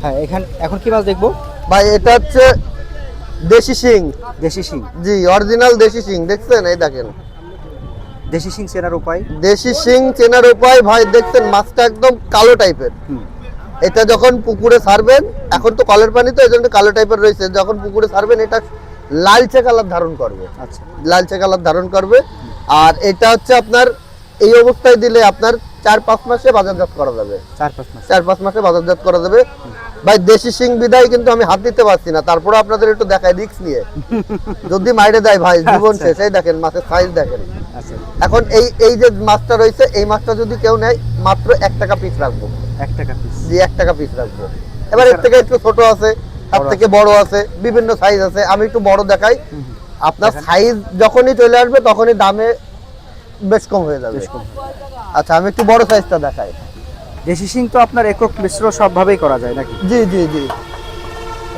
হ্যাঁ, এখন কি মাছ দেখবো ভাই? এটা হচ্ছে দেশি শিং। দেশি শিং? জি, অরিজিনাল দেশি শিং। দেখছেন? এই দেখেন দেশি শিং চেনার উপায়? দেশি শিং চেনার উপায় ভাই, দেখছেন মাছটা একদম কালো টাইপের। এটা যখন পুকুরে ছাড়বেন, এখন তো কলের পানি, তো এই জন্য কালো টাইপের রয়েছে, যখন পুকুরে ছাড়বেন এটা লালচে কালার ধারণ করবে। আচ্ছা, লালচে কালার ধারণ করবে। আর এটা হচ্ছে আপনার এই অবস্থায় দিলে আপনার 4-5 মাসে বাজারজাত করা যাবে। 4-5 মাস? 4-5 মাসে বাজারজাত করা যাবে ভাই। দেশি শিং বিদায় কিন্তু আমি হাত দিতে পারছি না, তারপরে আপনাদের একটু দেখাই রিস্ক নিয়ে, যদি মাইরে দেয় ভাই জীবন শেষ। এই দেখেন মাছের সাইজ দেখেন। আচ্ছা, এখন এই যে মাছটা রয়েছে, এই মাছটা যদি কেউ নেয় মাত্র 1 টাকা পিস রাখবো। 1 টাকা পিস? জি, 1 টাকা পিস রাখবো। এবার এর থেকে একটু ছোট আছে, তার থেকে বড় আছে, বিভিন্ন সাইজ আছে। আমি একটু বড় দেখাই। আপনার সাইজ যখনই চলে আসবে তখনই দামে বেশ কম হয়ে যাবে। আচ্ছা, আমি একটু বড় সাইজটা দেখাই। দেশি শিং তো আপনার একক মিশ্র সবভাবেই করা যায় নাকি? জি জি জি,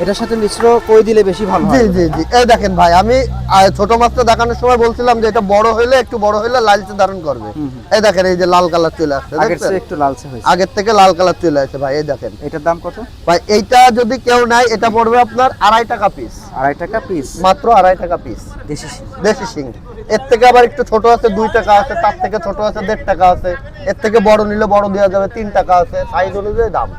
এটার সাথে মিশ্র কই দিলে বেশি ভালো জি হয়? জি জি, এই দেখেন ভাই, আমি ছোট মাছটা দেখানোর সময় বলছিলাম যে এটা বড় হলে, একটু বড় হলে লালচে ধারণ করবে। এই দেখেন, এই যে লাল কালার চলে আসছে, আগের দেখছেন? চেয়ে একটু লালচে হয়েছে। আগের থেকে লাল কালার চলে আসছে ভাই। এই দেখেন, এটার দাম কত ভাই এইটা যদি কেউ নেয় এটা পড়বে আপনার 2.5 টাকা পিস। 2.5 টাকা পিস? মাত্র 2.5 টাকা পিস দেশি শিং? দেশি শিং। এর থেকে আবার একটু ছোট আছে 2 টাকা আছে, তার থেকে ছোট আছে 1.5 টাকা আছে, এর থেকে বড় নিলে বড় দেওয়া যাবে 3 টাকা আছে, সাইজ অনুযায়ী দাম।